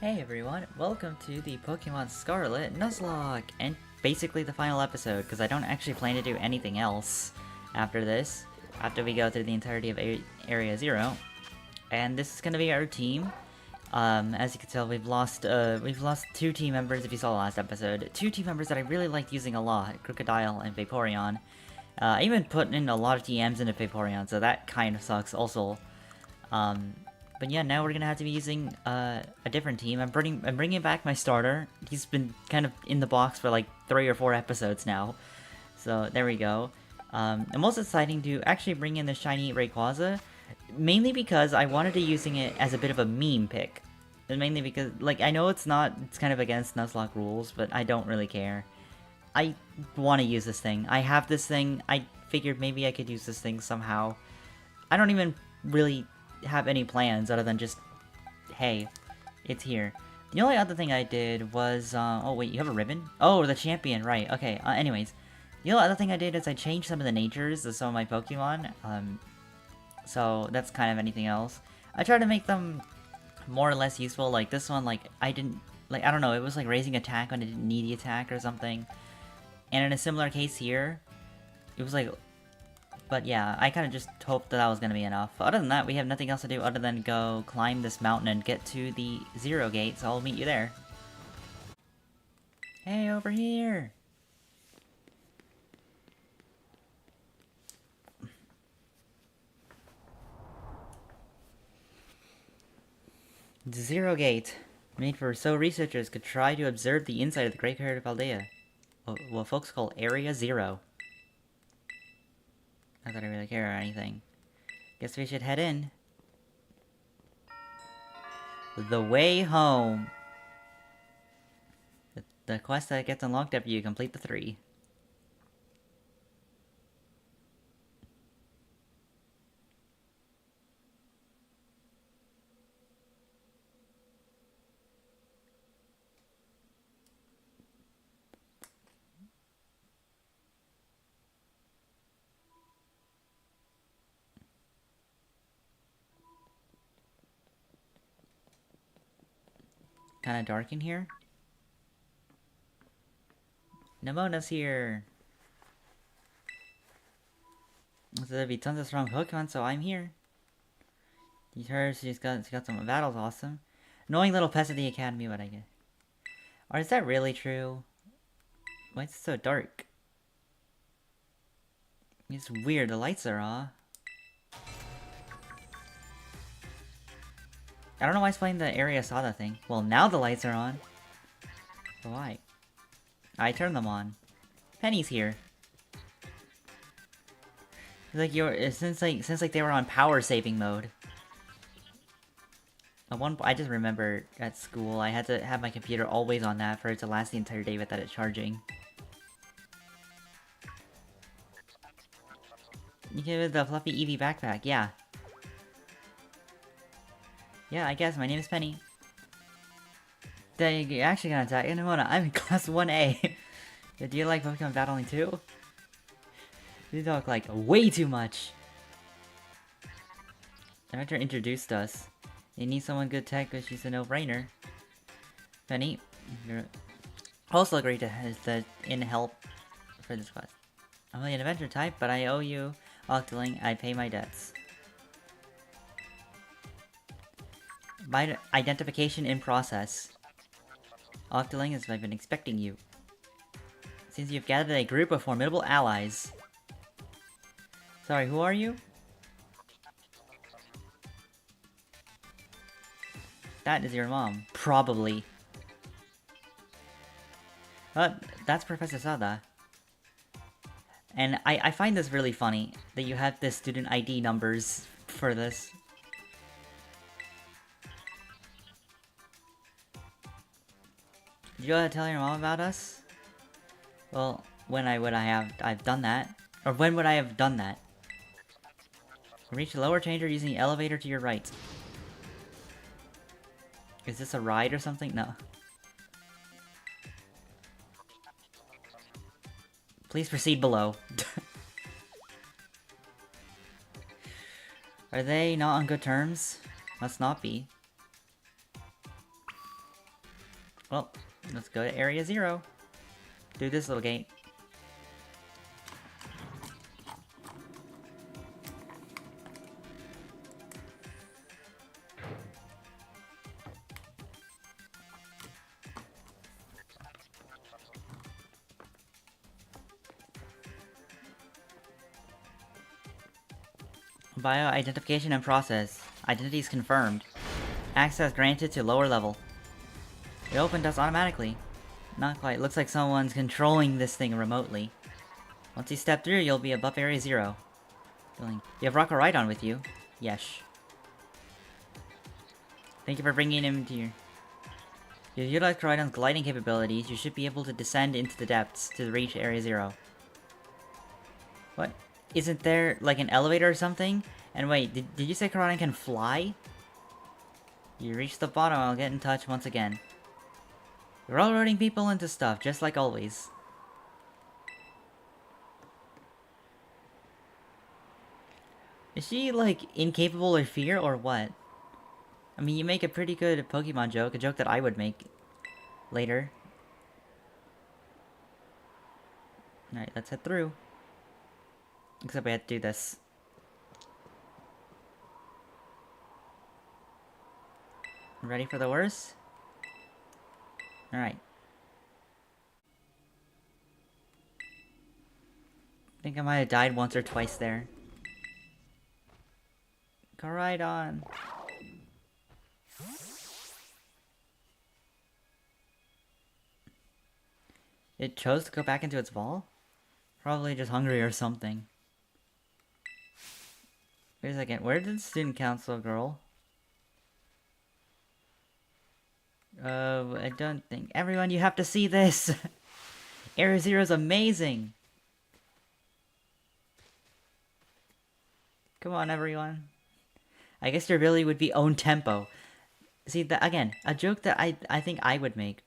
Hey everyone, welcome to the Pokemon Scarlet Nuzlocke, and basically the final episode, because I don't actually plan to do anything else after this, after we go through the entirety of Area 0. And this is going to be our team. As you can tell, we've lost two team members if you saw the last episode. Two team members that I really liked using a lot, Crocodile and Vaporeon. I even put in a lot of TMs into Vaporeon, so that kind of sucks also. But yeah, now we're gonna have to be using a different team. I'm bringing back my starter. He's been kind of in the box for like 3 or 4 episodes now. So there we go. I'm also deciding to actually bring in the shiny Rayquaza, mainly because I wanted to using it as a bit of a meme pick. And mainly because, like, I know it's kind of against Nuzlocke rules, but I don't really care. I want to use this thing. I have this thing. I figured maybe I could use this thing somehow. I don't even really have any plans other than just, hey, it's here. The only other thing I did was, oh wait, you have a ribbon? Oh, the champion, right, okay, anyways. The only other thing I did is I changed some of the natures of some of my Pokemon, so that's kind of anything else. I tried to make them more or less useful, like this one, like, I don't know, it was like raising attack when it didn't need the attack or something. And in a similar case here, it was like, but yeah, I kind of just hoped that was going to be enough. Other than that, we have nothing else to do other than go climb this mountain and get to the Zero Gate, so I'll meet you there. Hey, over here! The Zero Gate, made so researchers could try to observe the inside of the Great Cave of Aldea. What folks call Area 0. Not that I really care or anything. Guess we should head in. The way home. The quest that gets unlocked after you complete the 3. Kinda dark in here. Nemona's here! So there'd be tons of strong Pokemon, so I'm here. You heard she's got some battles, awesome. Annoying little pest at the academy, but I get. Or is that really true? Why is it so dark? It's weird, the lights are off. I don't know why it's playing the area saw that thing. Well, now the lights are on. So why? I turned them on. Penny's here. It's like since they were on power saving mode. I just remember at school I had to have my computer always on that for it to last the entire day without it charging. You get the fluffy Eevee backpack, yeah. Yeah, I guess my name is Penny. You're actually gonna attack Nemona. I'm in class 1A. Do you like Pokemon battling too? You talk like way too much. The director introduced us. They need someone good tech, but she's a no-brainer. Penny, you're also agreed to help for this quest. I'm only an adventure type, but I owe you, Octoling. I pay my debts. My identification in process. Octoling, as I've been expecting you. Since you've gathered a group of formidable allies. Sorry, who are you? That is your mom. Probably. That's Professor Sada. And I find this really funny, that you have the student ID numbers for this. Did you tell your mom about us? Well, when I've done that? Or when would I have done that? Reach the lower chamber using the elevator to your right. Is this a ride or something? No. Please proceed below. Are they not on good terms? Must not be. Well, let's go to Area 0. Through this little gate. Bio-identification and process. Identities confirmed. Access granted to lower level. It opened us automatically. Not quite. Looks like someone's controlling this thing remotely. Once you step through, you'll be above Area 0. You have Rocco Rhydon with you. Yes. Thank you for bringing him to your... If you utilize Rhydon's gliding capabilities, you should be able to descend into the depths to reach Area 0. What? Isn't there, like, an elevator or something? And wait, did you say Rhydon can fly? You reach the bottom, I'll get in touch once again. You're all loading people into stuff, just like always. Is she, like, incapable of fear, or what? I mean, you make a pretty good Pokemon joke, a joke that I would make later. Alright, let's head through. Except we had to do this. Ready for the worst? Alright. I think I might have died once or twice there. Go right on. It chose to go back into its ball? Probably just hungry or something. Wait a second, where did the student council girl? I don't think... Everyone, you have to see this! Area 0 is amazing! Come on, everyone. I guess your ability would be own tempo. See, that again, a joke that I think I would make.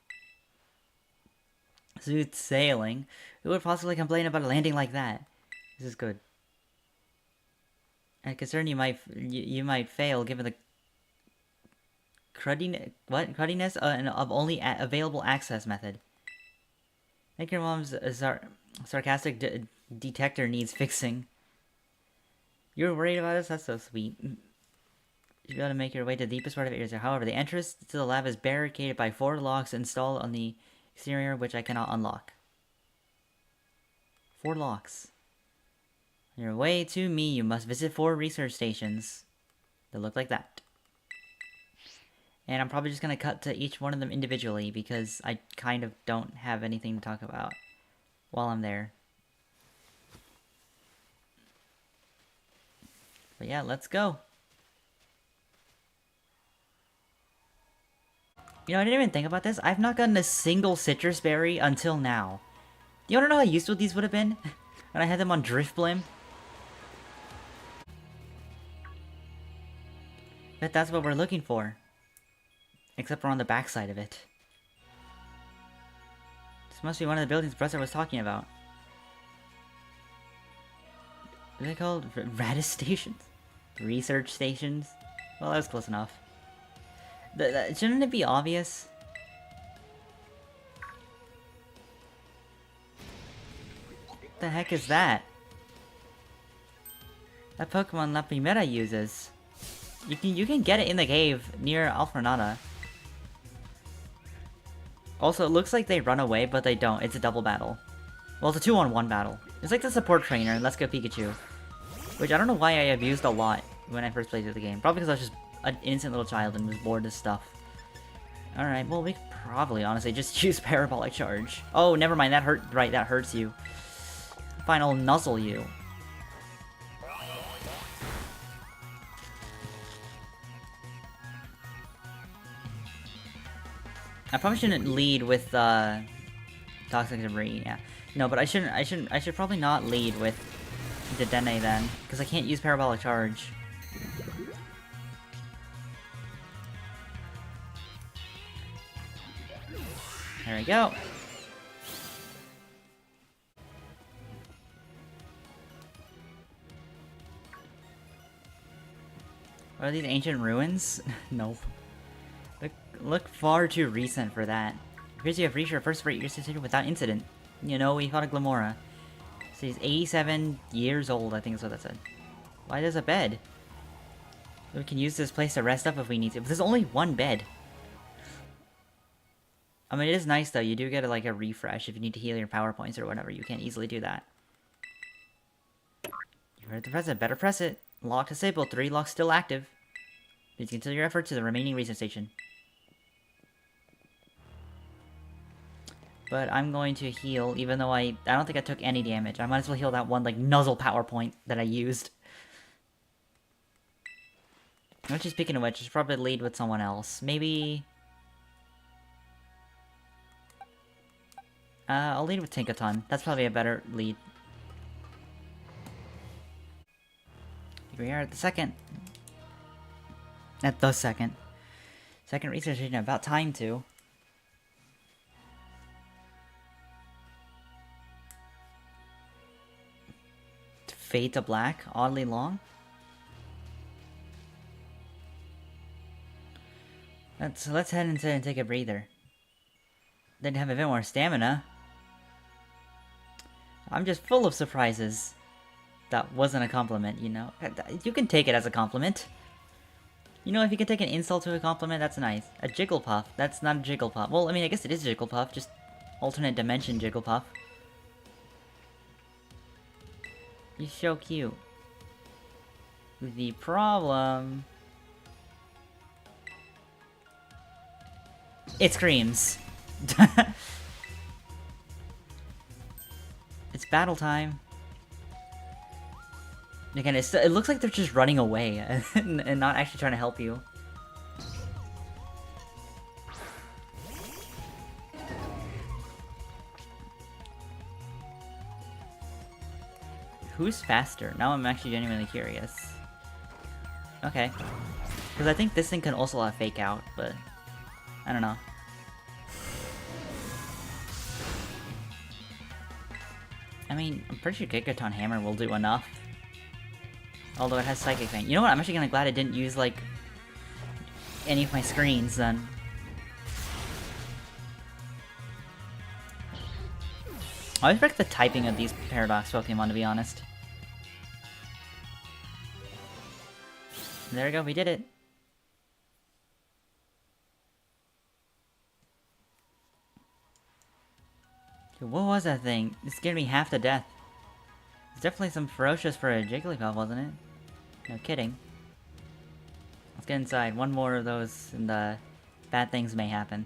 Smooth sailing. Who would possibly complain about a landing like that? This is good. I'm concerned you might fail given the cruddiness of only available access method. I think your mom's sarcastic detector needs fixing. You're worried about us? That's so sweet. You should be able to make your way to the deepest part of Area 0. However, the entrance to the lab is barricaded by 4 locks installed on the exterior, which I cannot unlock. 4 locks. On your way to me, you must visit 4 research stations that look like that. And I'm probably just going to cut to each one of them individually because I kind of don't have anything to talk about while I'm there. But yeah, let's go. You know, I didn't even think about this. I've not gotten a single citrus berry until now. Do you want to know how useful these would have been? When I had them on Drifblim? Bet that's what we're looking for. Except we're on the backside of it. This must be one of the buildings the professor was talking about. What are they called? Radis stations? Research stations? Well, that was close enough. Shouldn't it be obvious? What the heck is that? That Pokemon Lapimera uses. You can get it in the cave near Alfrenata. Also, it looks like they run away, but they don't. It's a double battle. Well, it's a 2-on-1 battle. It's like the support trainer in Let's Go Pikachu. Which I don't know why I abused a lot when I first played through the game. Probably because I was just an innocent little child and was bored of stuff. Alright, well, we could probably, honestly, just use Parabolic Charge. Oh, never mind, that hurt. Right, that hurts you. Fine, I'll nuzzle you. I probably shouldn't lead with Toxic Debris, yeah. No, but I should probably not lead with Dedenne then, because I can't use Parabolic Charge. There we go. What are these ancient ruins? Nope. Look far too recent for that. appears you have reached your first rate station without incident. You know, we fought a Glamora. So he's 87 years old, I think is what that said. Why there's a bed? We can use this place to rest up if we need to. But there's only one bed. I mean, it is nice though. You do get like a refresh if you need to heal your power points or whatever. You can't easily do that. You heard the president. Better press it. Lock disabled. 3 locks still active. Please continue your effort to the remaining research station. But I'm going to heal, even though I don't think I took any damage. I might as well heal that one, like, Nuzzle power point that I used. Actually, speaking of which, I should probably lead with someone else. Maybe... I'll lead with Tinkaton. That's probably a better lead. Here we are at the second. At the second. Second research station, about time to. Fade to black, oddly long. Let's head inside and take a breather. Then have a bit more stamina. I'm just full of surprises. That wasn't a compliment, you know. You can take it as a compliment. You know, if you can take an insult to a compliment, that's nice. A Jigglypuff, that's not a Jigglypuff. Well, I mean, I guess it is Jigglypuff, just alternate dimension Jigglypuff. He's so cute. The problem... It screams. It's battle time. Again, it looks like they're just running away and not actually trying to help you. Who's faster? Now I'm actually genuinely curious. Okay. Because I think this thing can also have fake out, but... I don't know. I mean, I'm pretty sure Gigaton Hammer will do enough. Although it has Psychic Feint. You know what? I'm actually kinda glad I didn't use, like... any of my screens, then. I always break the typing of these Paradox Pokemon, to be honest. There we go, we did it. Dude, what was that thing? It scared me half to death. It's definitely some ferocious for a Jigglypuff, wasn't it? No kidding. Let's get inside. One more of those and bad things may happen.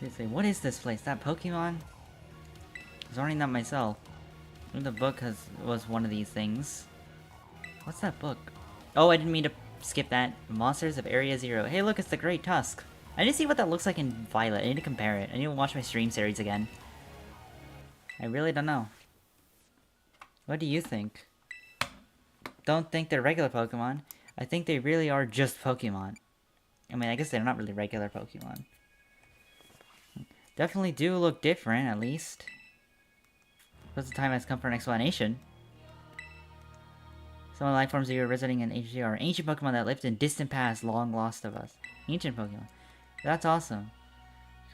Seriously, what is this place? That Pokemon? I was learning that myself. I think the book was one of these things. What's that book? Oh, I didn't mean to skip that. Monsters of Area Zero. Hey, look, it's the Great Tusk. I need to see what that looks like in Violet. I need to compare it. I need to watch my stream series again. I really don't know. What do you think? Don't think they're regular Pokemon. I think they really are just Pokemon. I mean, I guess they're not really regular Pokemon. Definitely do look different, at least. But the time has come for an explanation. Some of the life forms that you're visiting in HD are ancient Pokemon that lived in distant past, long lost of us. Ancient Pokemon. That's awesome.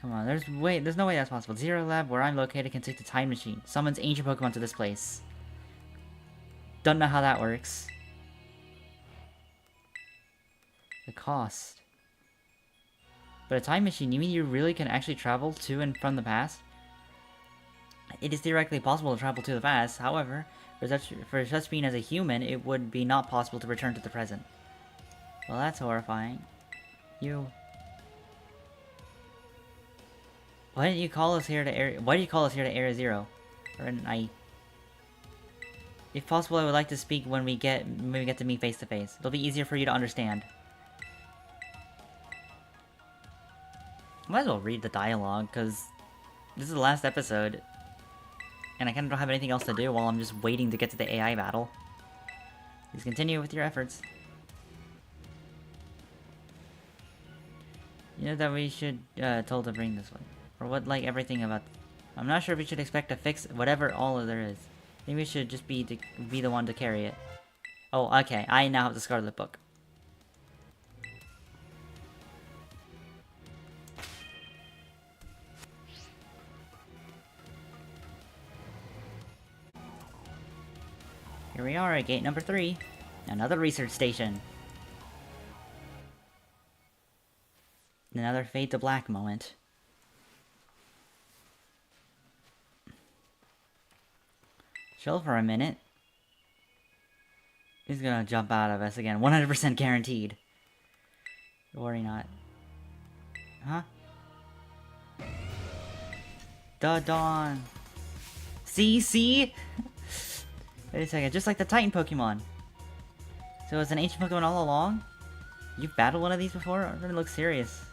Come on, there's no way that's possible. Zero Lab, where I'm located, can take the time machine. Summons ancient Pokemon to this place. Don't know how that works. The cost. But a time machine, you mean you really can actually travel to and from the past? It is theoretically possible to travel to the past, however, for such being as a human, it would be not possible to return to the present. Well, that's horrifying. Why didn't you call us here to Area Zero? If possible, I would like to speak when we get to meet face to face. It'll be easier for you to understand. Might as well read the dialogue, because this is the last episode. And I kind of don't have anything else to do while I'm just waiting to get to the AI battle. Please continue with your efforts. You know that we should told to bring this one. Or what, like everything about... I'm not sure if we should expect to fix whatever all of there is. Maybe we should just be the one to carry it. Oh, okay. I now have the Scarlet book. Here we are at gate number 3. Another research station. Another fade to black moment. Chill for a minute. He's gonna jump out of us again. 100% guaranteed. Worry not. Huh? The dawn. See? Wait a second, just like the Titan Pokemon. So it's an ancient Pokemon all along? You've battled one of these before? It doesn't look serious.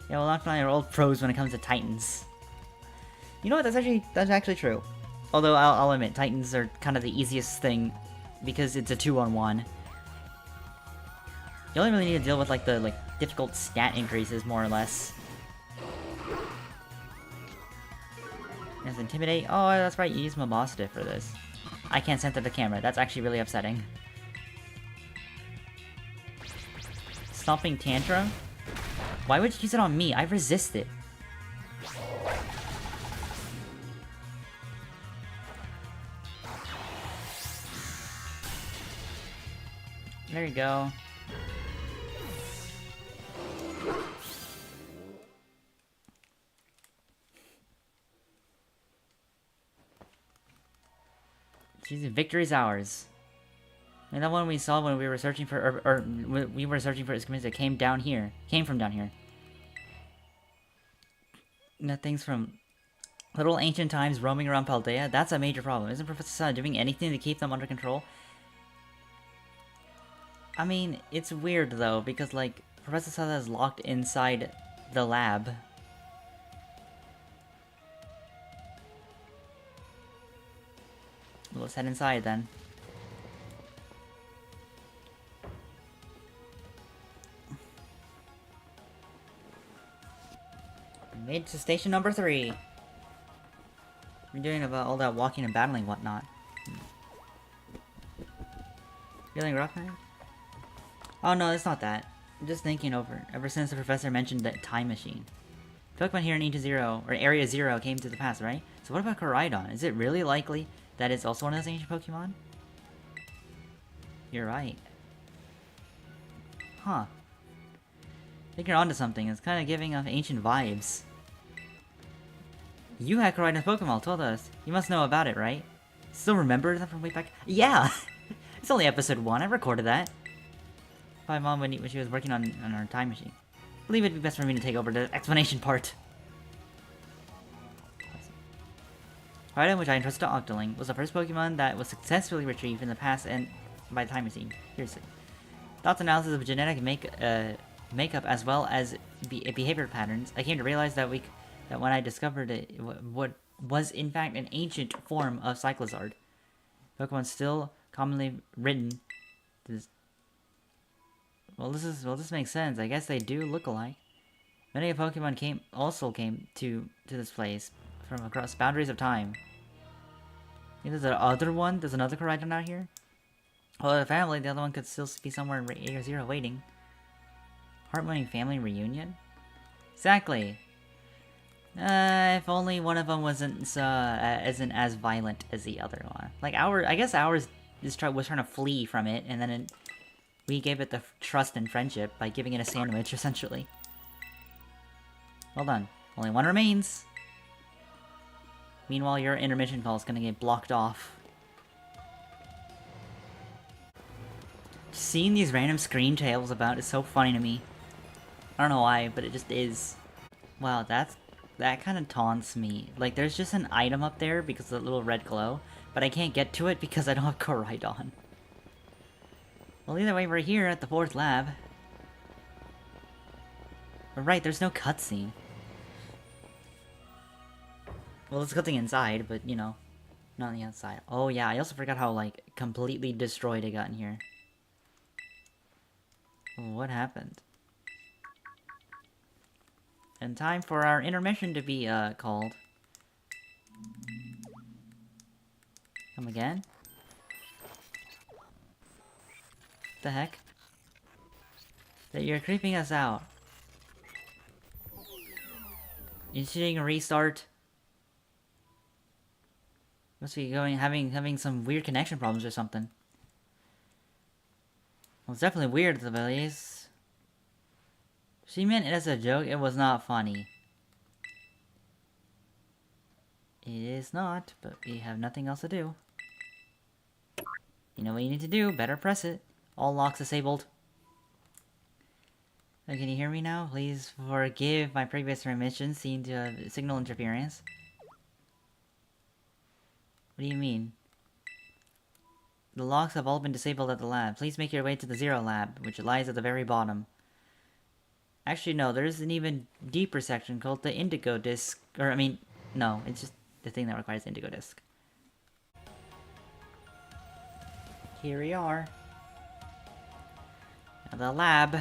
Yeah, well, not our old pros when it comes to Titans. You know what? That's actually true. Although I'll admit, Titans are kind of the easiest thing because it's a 2-on-1. You only really need to deal with like the difficult stat increases more or less. There's Intimidate. Oh, that's right. You use Mabosstiff for this. I can't center the camera. That's actually really upsetting. Stomping Tantrum? Why would you use it on me? I resist it. There you go. Jeez, victory's ours. And that one we saw when we were searching for, or we were searching for his community that came from down here. And that thing's from little ancient times roaming around Paldea. That's a major problem. Isn't Professor Sada doing anything to keep them under control? I mean, it's weird though, because like, Professor Sada is locked inside the lab. Let's head inside then. Made it to station number 3. We're doing about all that walking and battling whatnot. Feeling rough, man? Oh no, it's not that. I'm just thinking ever since the professor mentioned that time machine. Pokemon here in Area 0 came to the past, right? So what about Koraidon? Is it really likely that it's also one of those ancient Pokemon? You're right. Huh. I think you're onto something. It's kind of giving off ancient vibes. You had Koraidon's Pokemon, told us. You must know about it, right? Still remember that from way back? Yeah! It's only episode 1, I recorded that. My mom when she was working on her time machine. I believe it'd be best for me to take over the explanation part. Koraidon, which I entrusted to Octoling, was the first Pokemon that was successfully retrieved in the past and by the time machine. Seriously. Thoughts analysis of genetic makeup as well as behavior patterns, I came to realize that when I discovered it, what was in fact an ancient form of Cyclizard. Pokemon still commonly written. This makes sense. I guess they do look alike. Many Pokemon came to this place from across boundaries of time. There's another one. There's another Koraidon out here. Well, the family, the other one could still be somewhere in Area 0 waiting. Heartwarming family reunion? Exactly. If only one of them wasn't isn't as violent as the other one. Like I guess ours was trying to flee from it, and then we gave it the trust and friendship by giving it a sandwich, essentially. Well done. Only one remains. Meanwhile, your intermission call is gonna get blocked off. Seeing these random screen tales about is so funny to me. I don't know why, but it just is. Wow, that kind of taunts me. Like, there's just an item up there because of the little red glow, but I can't get to it because I don't have Koraidon. Well, either way, we're here at the 4th lab. But right, there's no cutscene. Well, there's a good thing inside, but, you know. Not on the outside. Oh yeah, I also forgot how, like, completely destroyed it got in here. What happened? And time for our intermission to be, called. Come again? The heck? That you're creeping us out. Initiating a restart. Must be having some weird connection problems or something. Well, it's definitely weird at the very least. She meant it as a joke, it was not funny. It is not, but we have nothing else to do. You know what you need to do, better press it. All locks disabled. Can you hear me now? Please forgive my previous remissions seemed to have signal interference. What do you mean? The locks have all been disabled at the lab. Please make your way to the Zero Lab, which lies at the very bottom. Actually, no, there's an even deeper section called the Indigo Disc. Or, I mean, no, it's just the thing that requires the Indigo Disc. Here we are. At the lab.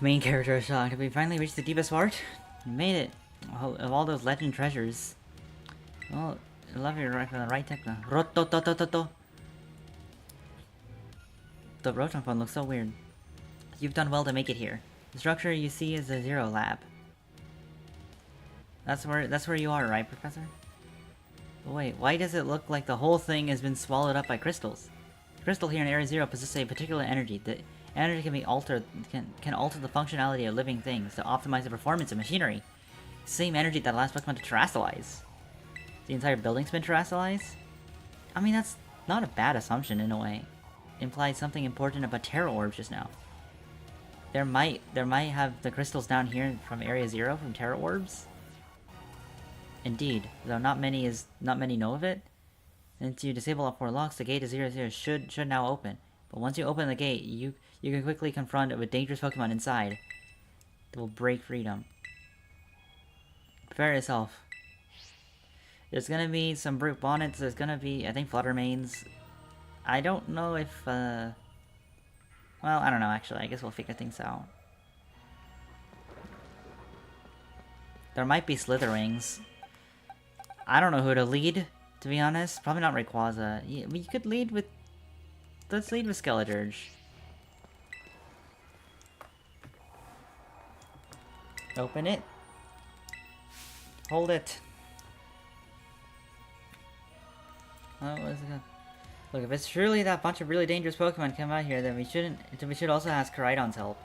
Main character is shocked. Have we finally reached the deepest part? We made it. Of all those legend treasures. Oh, I love your right from the right tech. Rotototototo. The Rotom phone looks so weird. You've done well to make it here. The structure you see is the Zero Lab. That's where you are, right, Professor? But wait, why does it look like the whole thing has been swallowed up by crystals? The crystal here in Area Zero possesses a particular energy. The energy can be altered, can alter the functionality of living things to optimize the performance of machinery. Same energy that allows Pokemon to terastallize. The entire building's been terastallized? I mean, that's not a bad assumption in a way. It implies something important about Terra Orbs just now. There might have the crystals down here from Area Zero from Terra Orbs. Indeed, though not many know of it. Since you disable all 4 locks, the gate to 00 should now open. But once you open the gate, you can quickly confront a dangerous Pokemon inside. That will break freedom. Prepare yourself. There's gonna be some brute bonnets, there's gonna be, I think, fluttermanes. I don't know if, well, I don't know actually, I guess we'll figure things out. There might be Slitherwings. I don't know who to lead, to be honest. Probably not Rayquaza. Yeah, we could lead with... Let's lead with Skeledirge. Open it. Hold it. Oh, what is it gonna... Look, if it's truly that bunch of really dangerous Pokemon come out here, then we should also ask Koraidon's help.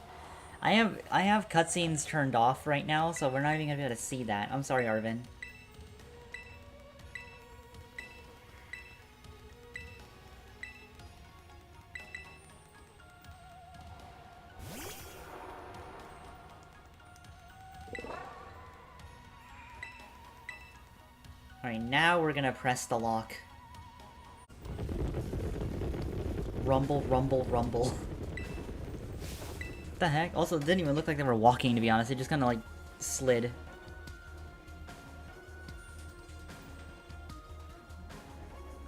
I have cutscenes turned off right now, so we're not even gonna be able to see that. I'm sorry, Arvin. Alright, now we're gonna press the lock. Rumble, rumble, rumble. What the heck? Also, it didn't even look like they were walking, to be honest. They just kind of, like, slid.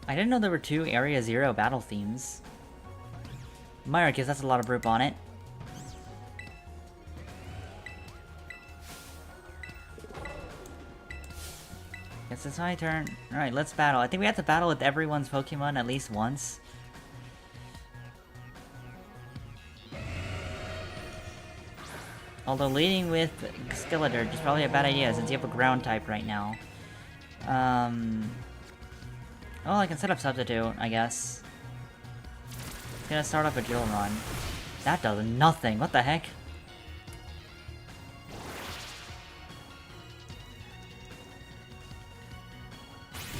I didn't know there were 2 Area Zero battle themes. Myrick, that's a lot of brute on it. Guess it's my turn. Alright, let's battle. I think we have to battle with everyone's Pokemon at least once. Although leading with Skeledirge is probably a bad idea since you have a ground type right now. Well, I can set up Substitute, I guess. It's gonna start off a drill run. That does nothing. What the heck?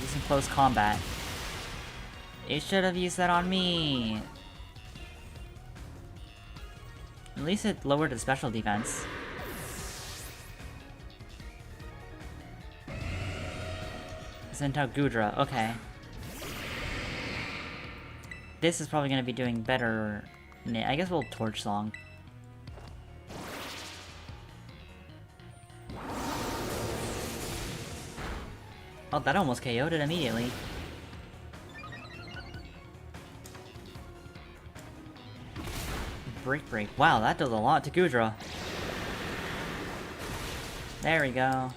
Using close combat. It should have used that on me. At least it lowered the special defense. Sent out Gudra, okay. This is probably gonna be doing better. I guess we'll Torch Song. Oh, that almost KO'd it immediately. Break. Wow, that does a lot to Gudra. There we go.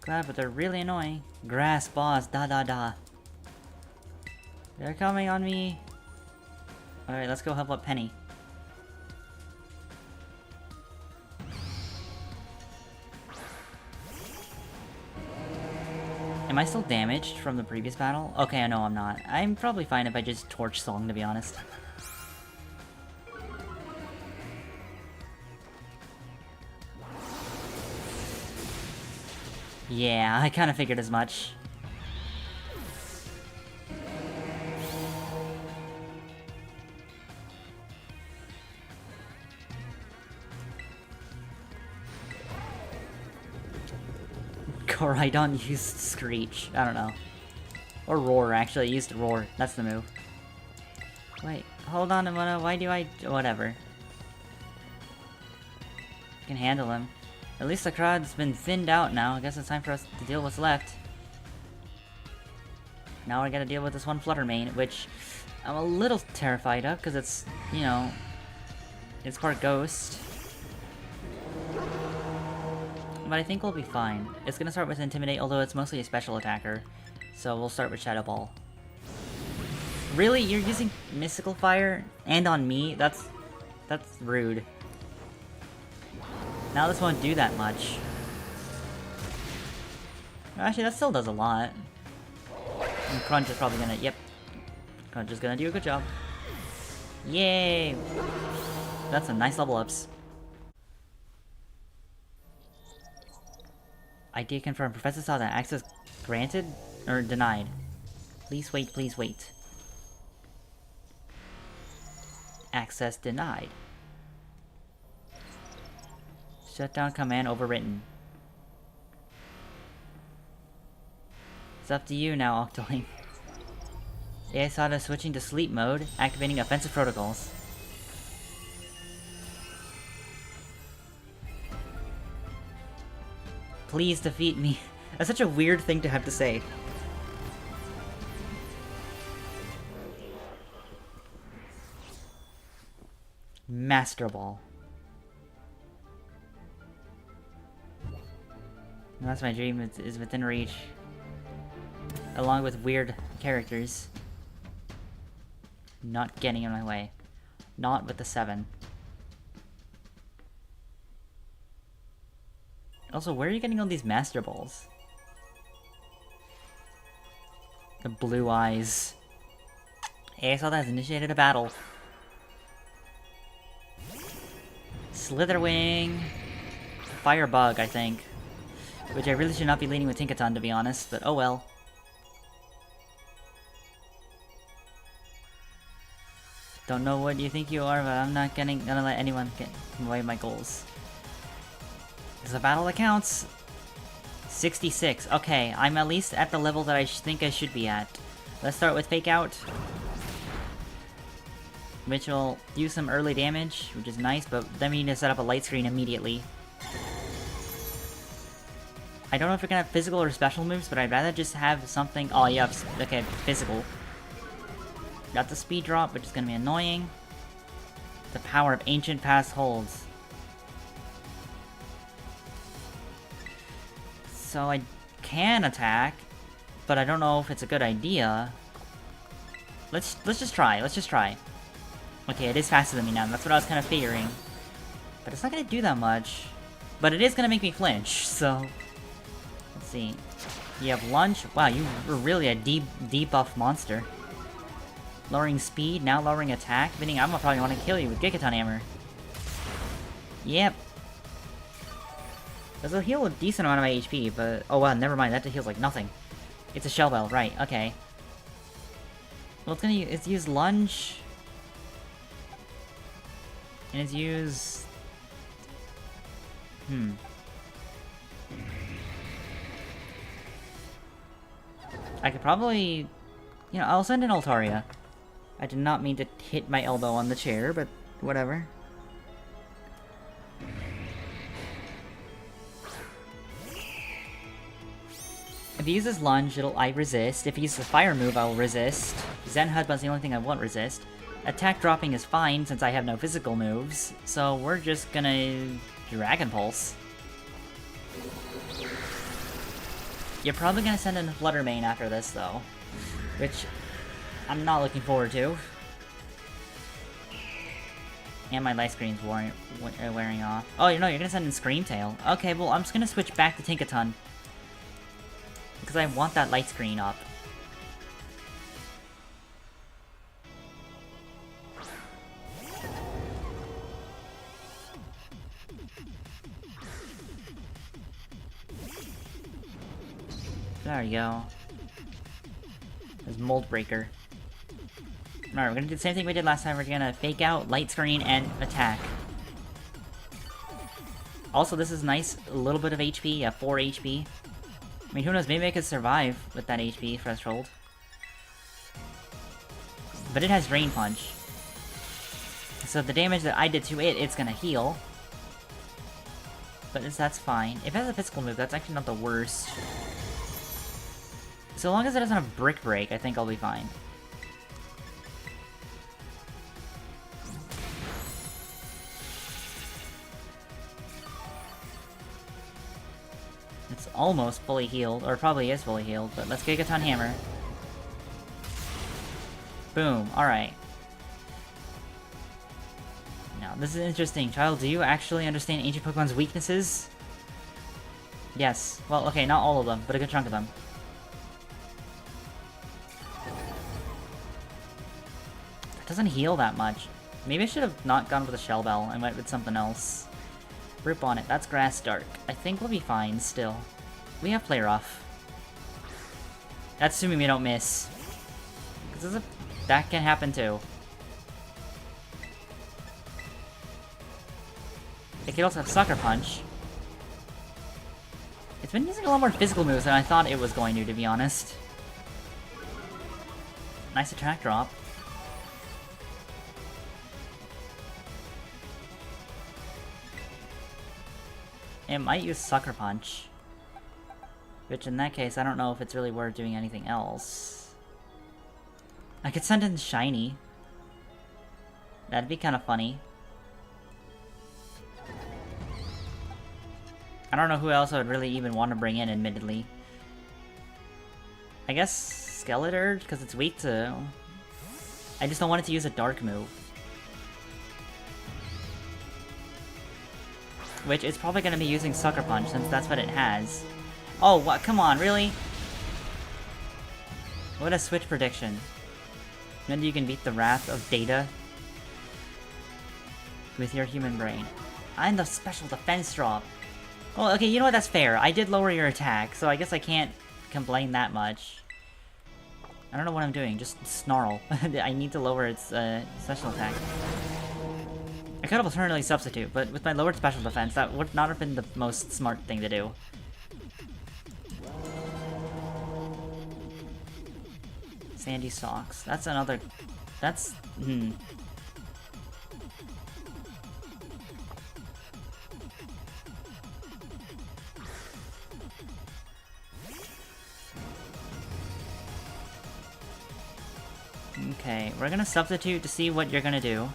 Glad, but they're really annoying. Grass boss, da. They're coming on me. Alright, let's go help out Penny. Am I still damaged from the previous battle? Okay, I know I'm not. I'm probably fine if I just torch Song, to be honest. Yeah, I kind of figured as much. Koraidon used Screech. I don't know. Or Roar, actually. He used Roar. That's the move. Wait, hold on a minute. Why do I... Whatever. I can handle him. At least the crowd's been thinned out now. I guess it's time for us to deal with what's left. Now I gotta deal with this one Flutter Mane, which I'm a little terrified of, because it's, you know, it's part Ghost. But I think we'll be fine. It's gonna start with Intimidate, although it's mostly a special attacker. So we'll start with Shadow Ball. Really? You're using Mystical Fire? And on me? That's rude. Now this won't do that much. Actually, that still does a lot. And Crunch is probably gonna... Yep. Crunch is gonna do a good job. Yay! That's some nice level ups. ID confirmed. Professor saw that. Access granted? Or denied? Please wait, please wait. Access denied. Shutdown command overwritten. It's up to you now, Octoling. AI Sada switching to sleep mode, activating offensive protocols. Please defeat me. That's such a weird thing to have to say. Master Ball. That's my dream, is within reach. Along with weird characters. Not getting in my way. Not with the 7. Also, where are you getting all these Master Balls? The blue eyes. Hey, I saw that has initiated a battle. Slitherwing. Firebug, I think. Which I really should not be leading with Tinkaton, to be honest, but oh well. Don't know what you think you are, but I'm not gonna let anyone get away my goals. It's a battle that counts. 66. Okay, I'm at least at the level that I think I should be at. Let's start with Fake Out. Which will do some early damage, which is nice, but then we need to set up a light screen immediately. I don't know if you're gonna have physical or special moves, but I'd rather just have something... Oh, yeah, okay, physical. Got the speed drop, which is gonna be annoying. The power of Ancient Past holds. So I can attack, but I don't know if it's a good idea. Let's just try. Let's just try. Okay, it is faster than me now. That's what I was kind of figuring. But it's not gonna do that much. But it is gonna make me flinch. So let's see. You have lunge. Wow, you were really a debuff monster. Lowering speed, now lowering attack, meaning I'm probably want to kill you with Gigaton Hammer. Yep. This will heal a decent amount of my HP, but... Oh wow, never mind, that heals like nothing. It's a Shell Bell, right, okay. Well, it's use Lunge. And it's use... I could probably You know, I'll send in Altaria. I did not mean to hit my elbow on the chair, but whatever. If he uses Lunge, I resist. If he uses a Fire move, I will resist. Zen Headbutt's the only thing I won't resist. Attack dropping is fine since I have no physical moves, so we're just gonna Dragon Pulse. You're probably gonna send in Flutter Mane after this, though, which I'm not looking forward to. And my light screen's wearing off. Oh, no, you're gonna send in Screamtail. Okay, well, I'm just gonna switch back to Tinkaton. Because I want that light screen up. There we go. There's Mold Breaker. Alright, we're gonna do the same thing we did last time. We're gonna fake out, light screen, and attack. Also, this is nice. A little bit of HP. Yeah, 4 HP. I mean, who knows? Maybe I could survive with that HP threshold. But it has Drain Punch. So the damage that I did to it, it's gonna heal. But that's fine. If it has a physical move, that's actually not the worst. So long as it doesn't have Brick Break, I think I'll be fine. It's almost fully healed, or probably is fully healed, but let's Gigaton Hammer. Boom, alright. Now, this is interesting. Child, do you actually understand Ancient Pokemon's weaknesses? Yes. Well, okay, not all of them, but a good chunk of them. It doesn't heal that much. Maybe I should have not gone with a Shell Bell. I went with something else. Rip on it. That's Grass Dark. I think we'll be fine still. We have Play Rough. That's assuming we don't miss. Because that can happen too. It could also have Sucker Punch. It's been using a lot more physical moves than I thought it was going to be honest. Nice attack drop. It might use Sucker Punch. Which in that case, I don't know if it's really worth doing anything else. I could send in Shiny. That'd be kind of funny. I don't know who else I would really even want to bring in, admittedly. I guess Skeletor, because it's weak to... I just don't want it to use a Dark move. Which is probably going to be using Sucker Punch, since that's what it has. Oh, what? Come on, really? What a switch prediction. Then you can beat the wrath of Data with your human brain. And the special defense drop. Well, okay, you know what? That's fair. I did lower your attack, so I guess I can't complain that much. I don't know what I'm doing. Just Snarl. I need to lower its special attack. I could have alternately substitute, but with my lowered special defense, that would not have been the most smart thing to do. Sandy Socks. That's another... That's... Okay, we're gonna substitute to see what you're gonna do.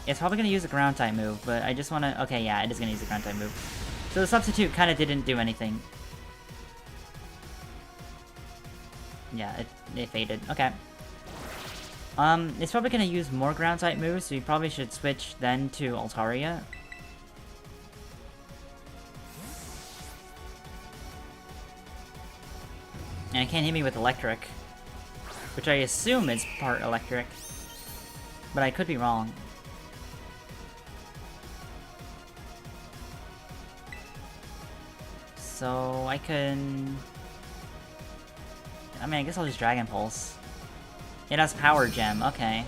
It's probably gonna use a ground type move, but I just wanna... Okay, yeah, it is gonna use a ground type move. So the substitute kinda didn't do anything. Yeah, it faded. Okay. It's probably gonna use more ground type moves, so you probably should switch then to Altaria. And it can't hit me with electric. Which I assume is part electric. But I could be wrong. So I can... I mean, I guess I'll just Dragon Pulse. It has Power Gem, okay.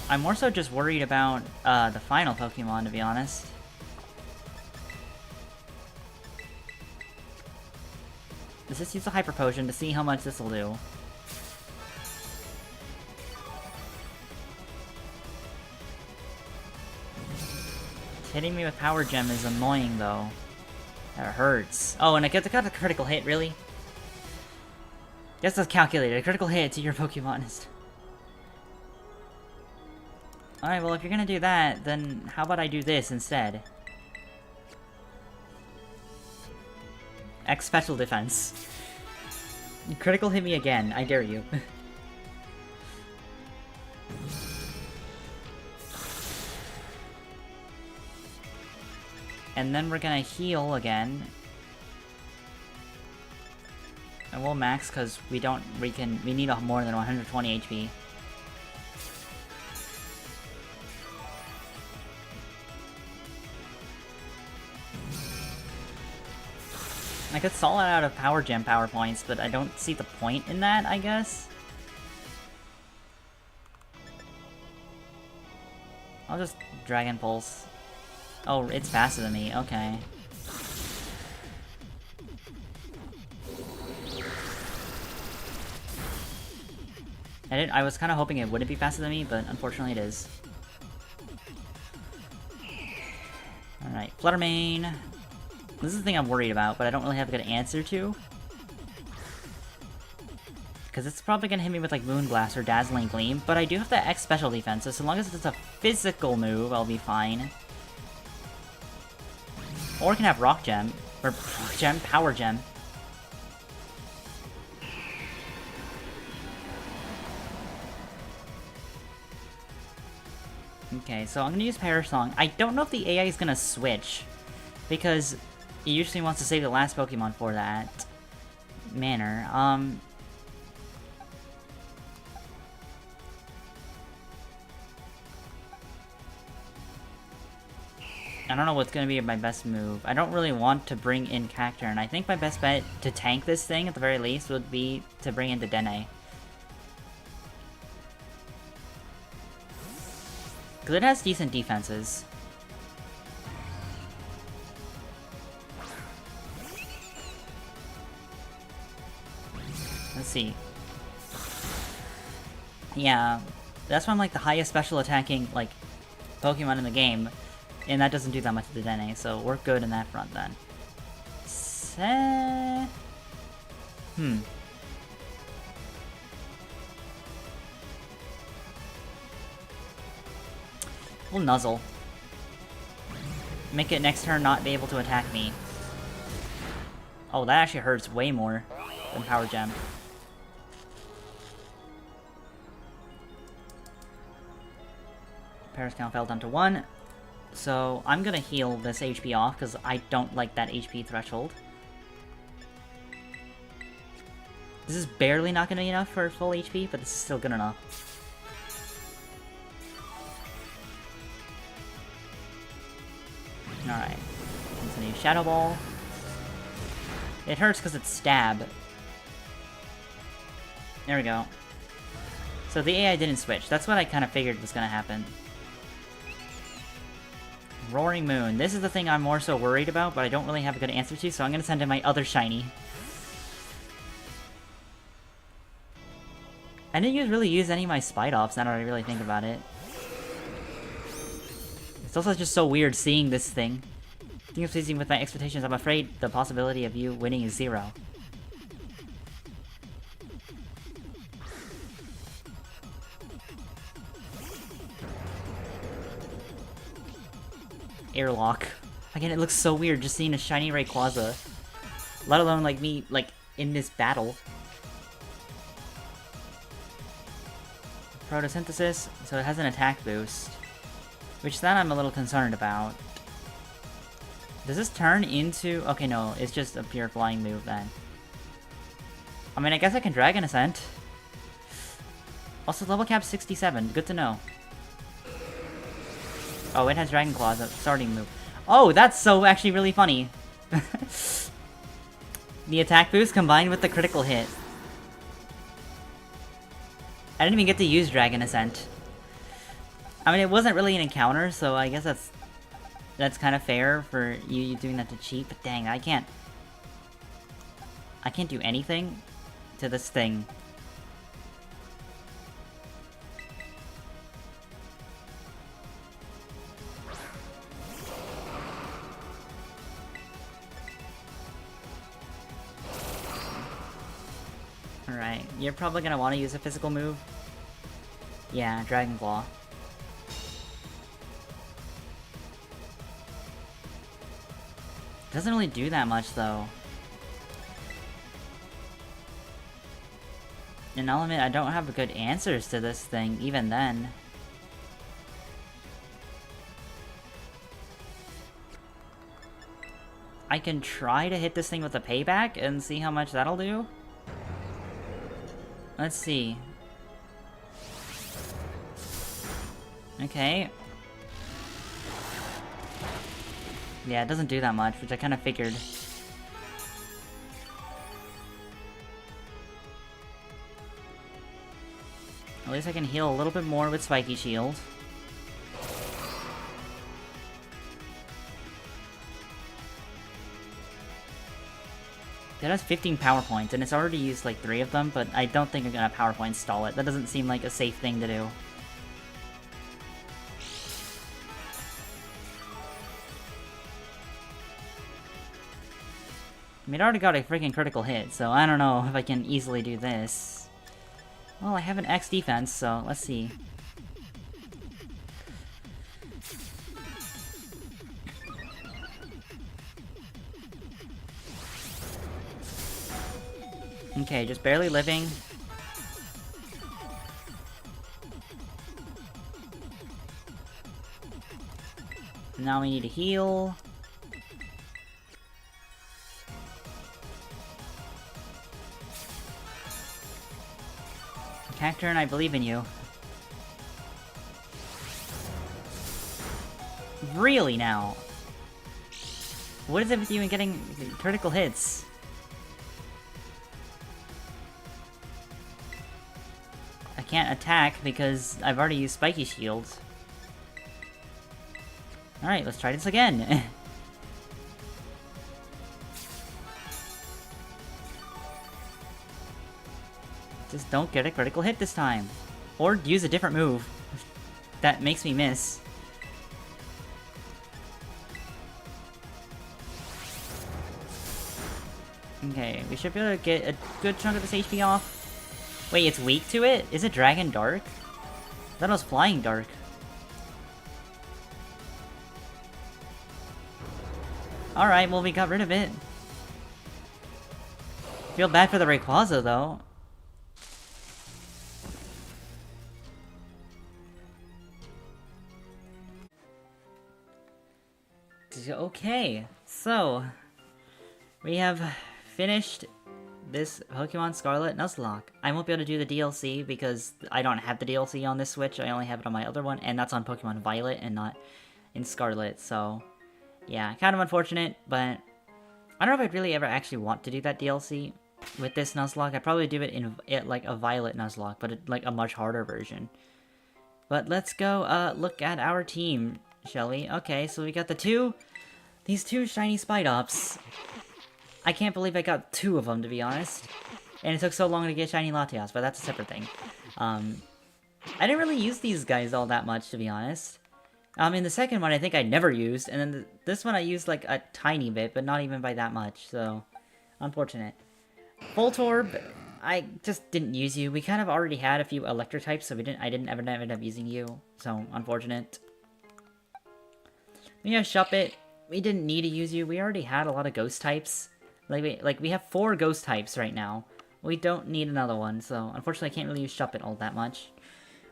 I'm more so just worried about the final Pokemon, to be honest. Let's just use a Hyper Potion to see how much this will do. Hitting me with Power Gem is annoying, though. That hurts. Oh, and it got a critical hit, really? Guess that's calculated. A critical hit to your Pokemon is... Alright, well, if you're gonna do that, then how about I do this instead? X Special Defense. Critical hit me again. I dare you. And then we're gonna heal again. And we'll max because we need more than 120 HP. I could stall it out of Power Gem power points, but I don't see the point in that, I guess. I'll just Dragon Pulse. Oh, it's faster than me, okay. I was kind of hoping it wouldn't be faster than me, but unfortunately it is. Alright, Flutter Mane. This is the thing I'm worried about, but I don't really have a good answer to. Because it's probably going to hit me with like Moonblast or Dazzling Gleam, but I do have the X Special Defense, so long as it's a physical move, I'll be fine. Or I can have Rock Gem, or Power Gem. Okay, so I'm going to use Perish Song. I don't know if the AI is going to switch, because it usually wants to save the last Pokemon for that manner. I don't know what's going to be my best move. I don't really want to bring in Cacturne. I think my best bet to tank this thing, at the very least, would be to bring in the Dene. Because it has decent defenses. Let's see. Yeah, that's one of like the highest special attacking like Pokemon in the game, and that doesn't do that much to the Dene, so we're good in that front then. We'll Nuzzle. Make it next turn not be able to attack me. Oh, that actually hurts way more than Power Gem. Paris count fell down to 1. So I'm gonna heal this HP off because I don't like that HP threshold. This is barely not gonna be enough for full HP, but this is still good enough. Alright. Continue Shadow Ball. It hurts because it's Stab. There we go. So the AI didn't switch. That's what I kind of figured was gonna happen. Roaring Moon. This is the thing I'm more so worried about, but I don't really have a good answer to, so I'm gonna send in my other shiny. I didn't really use any of my Spite Offs now that I really think about it. It's also just so weird seeing this thing. I think it's pleasing with my expectations. I'm afraid the possibility of you winning is 0. Airlock. Again, it looks so weird just seeing a shiny Rayquaza. Let alone, like, me, like, in this battle. Photosynthesis, so it has an attack boost. Which then I'm a little concerned about. Does this turn into... Okay, no, it's just a pure flying move then. I mean, I guess I can Dragon Ascent. Also, level cap 67, good to know. Oh, it has Dragon Claw as a starting move. Oh, that's so actually really funny. The attack boost combined with the critical hit. I didn't even get to use Dragon Ascent. I mean, it wasn't really an encounter, so I guess that's kind of fair for you doing that to cheat, but dang, I can't do anything to this thing. Alright, you're probably gonna want to use a physical move. Yeah, Dragon Claw. Doesn't really do that much, though. And I'll admit, I don't have good answers to this thing, even then. I can try to hit this thing with a payback and see how much that'll do. Let's see. Okay. Yeah, it doesn't do that much, which I kind of figured. At least I can heal a little bit more with Spiky Shield. That has 15 power points, and it's already used like 3 of them, but I don't think I'm gonna power point stall it. That doesn't seem like a safe thing to do. I mean, I already got a freaking critical hit, so I don't know if I can easily do this. Well, I have an X defense, so let's see. Okay, just barely living. Now we need to heal. Cacturn, I believe in you. Really now? What is it with you and getting critical hits? I can't attack because I've already used Spiky Shields. Alright, let's try this again. Just don't get a critical hit this time. Or use a different move. That makes me miss. Okay, we should be able to get a good chunk of this HP off. Wait, it's weak to it? Is it Dragon Dark? I thought it was Flying Dark. Alright, well we got rid of it. Feel bad for the Rayquaza though. Okay, so we have finished this Pokemon Scarlet Nuzlocke. I won't be able to do the DLC because I don't have the DLC on this Switch. I only have it on my other one, and that's on Pokemon Violet and not in Scarlet. So, yeah, kind of unfortunate, but I don't know if I'd really ever actually want to do that DLC with this Nuzlocke. I'd probably do it in like a Violet Nuzlocke, but like a much harder version. But let's go look at our team, shall we? Okay, so we got these two shiny Spidops. I can't believe I got 2 of them, to be honest. And it took so long to get shiny Latias, but that's a separate thing. I didn't really use these guys all that much, to be honest. In the second one, I think I never used, and then this one I used like a tiny bit, but not even by that much, so unfortunate. Voltorb, I just didn't use you. We kind of already had a few electric types, so I didn't ever end up using you, so unfortunate. We have Shuppet. We didn't need to use you. We already had a lot of ghost types. Like we have 4 ghost types right now. We don't need another one, so unfortunately I can't really use Shuppet all that much.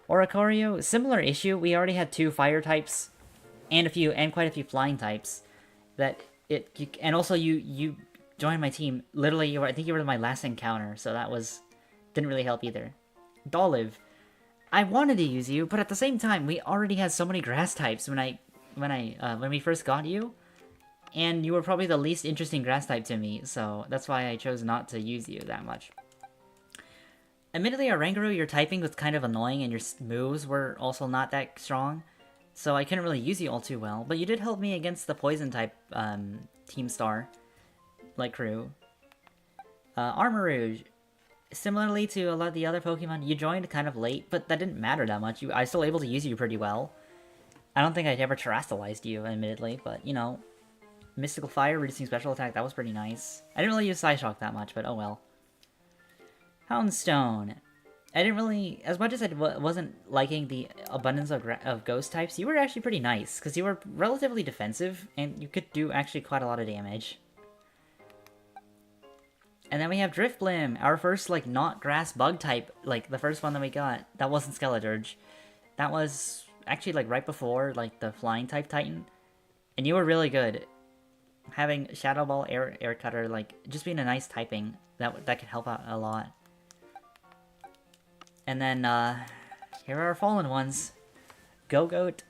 Oricorio, similar issue. We already had 2 fire types and quite a few flying types. And also you joined my team. Literally, I think you were my last encounter, so that didn't really help either. Dolive, I wanted to use you, but at the same time, we already had so many grass types when we first got you. And you were probably the least interesting grass type to me, so that's why I chose not to use you that much. Admittedly, Oranguru, your typing was kind of annoying, and your moves were also not that strong, so I couldn't really use you all too well, but you did help me against the Poison-type, Team Star, like crew. Armarouge. Similarly to a lot of the other Pokemon, you joined kind of late, but that didn't matter that much. I was still able to use you pretty well. I don't think I'd ever terrestrialized you, admittedly, but, you know, Mystical Fire, reducing special attack, that was pretty nice. I didn't really use Psyshock that much, but oh well. Houndstone. I didn't really... As much as I wasn't liking the abundance of ghost types, you were actually pretty nice, because you were relatively defensive, and you could do actually quite a lot of damage. And then we have Drifblim, our first, like, not grass bug type, like, the first one that we got. That wasn't Skeleturge. That was actually, like, right before, like, the flying type Titan. And you were really good. Having Shadow Ball, Air Cutter, like, just being a nice typing, that could help out a lot. And then, here are our fallen ones. Go-Goat.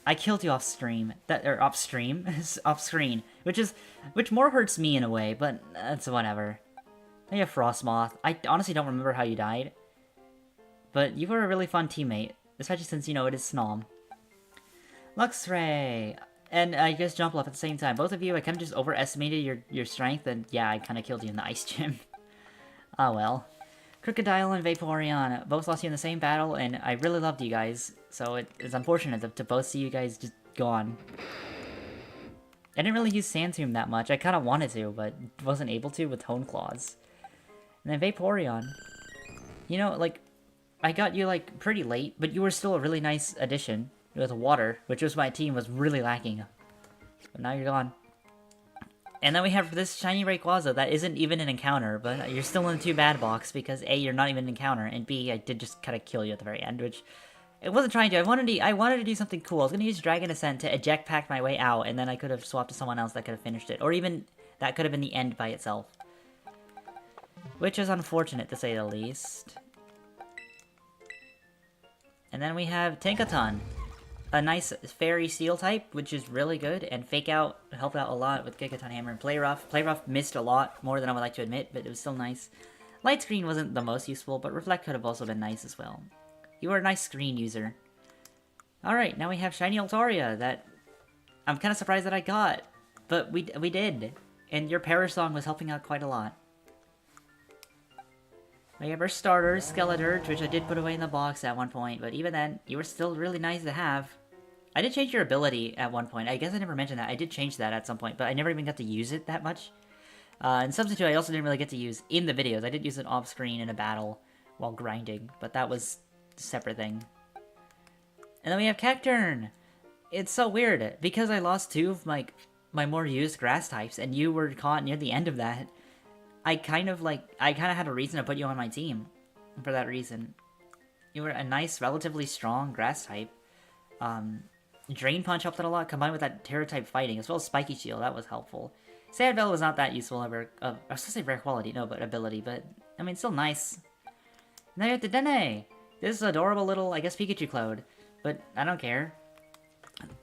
I killed you off-stream. Off-stream? Off-screen. Which more hurts me in a way, but that's whatever. Then you have Frostmoth. I honestly don't remember how you died. But you were a really fun teammate. Especially since, you know, it is Snom. Luxray. And I guess Jump Up at the same time. Both of you, I kind of just overestimated your strength, and yeah, I kind of killed you in the Ice Gym. Oh well. Crocodile and Vaporeon both lost you in the same battle, and I really loved you guys, so it's unfortunate to both see you guys just gone. I didn't really use Sand Tomb that much. I kind of wanted to, but wasn't able to with Hone Claws. And then Vaporeon. You know, like, I got you, like, pretty late, but you were still a really nice addition with Water, which was my team was really lacking. But now you're gone. And then we have this shiny Rayquaza that isn't even an encounter, but you're still in the too bad box because A, you're not even an encounter, and B, I did just kind of kill you at the very end, which I wasn't trying to. I wanted to do something cool. I was going to use Dragon Ascent to eject pack my way out, and then I could have swapped to someone else that could have finished it. Or even, that could have been the end by itself. Which is unfortunate, to say the least. And then we have Tinkaton. A nice Fairy Steel type, which is really good, and Fake Out helped out a lot with Gigaton Hammer and Play Rough. Play Rough missed a lot, more than I would like to admit, but it was still nice. Light Screen wasn't the most useful, but Reflect could have also been nice as well. You were a nice screen user. Alright, now we have Shiny Altaria that I'm kind of surprised that I got, but we did. And your Perish Song was helping out quite a lot. We have our starters, Skeleturge, which I did put away in the box at one point, but even then, you were still really nice to have. I did change your ability at one point. I guess I never mentioned that. I did change that at some point, but I never even got to use it that much. And Substitute I also didn't really get to use in the videos. I did use it off-screen in a battle while grinding, but that was a separate thing. And then we have Cacturn! It's so weird, because I lost two of my more used grass types, and you were caught near the end of that. I kind of had a reason to put you on my team for that reason. You were a nice, relatively strong grass type. Drain Punch helped out a lot, combined with that Terra type fighting, as well as Spiky Shield, that was helpful. Sand Bell was not that useful, I was gonna say rare quality, no, but ability, but, I mean, still nice. Now you have the Dene! This is adorable little, I guess, Pikachu Cloud, but I don't care.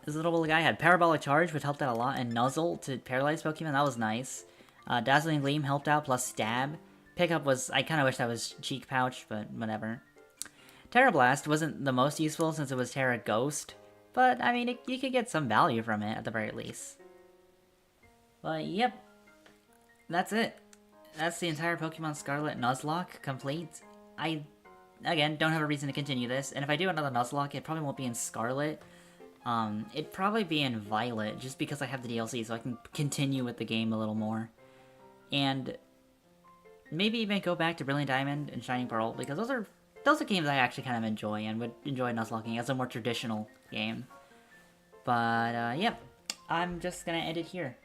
This little guy had Parabolic Charge, which helped out a lot, and Nuzzle to paralyze Pokemon, that was nice. Dazzling Gleam helped out, plus Stab. Pickup was, I kind of wish that was Cheek Pouch, but whatever. Terra Blast wasn't the most useful since it was Terra Ghost, but, I mean, you could get some value from it, at the very least. But, yep. That's it. That's the entire Pokemon Scarlet Nuzlocke complete. I, again, don't have a reason to continue this, and if I do another Nuzlocke, it probably won't be in Scarlet. It'd probably be in Violet, just because I have the DLC, so I can continue with the game a little more. And maybe even go back to Brilliant Diamond and Shining Pearl, because those are games I actually kind of enjoy, and would enjoy Nuzlocking as a more traditional game. But, yep, I'm just gonna end it here.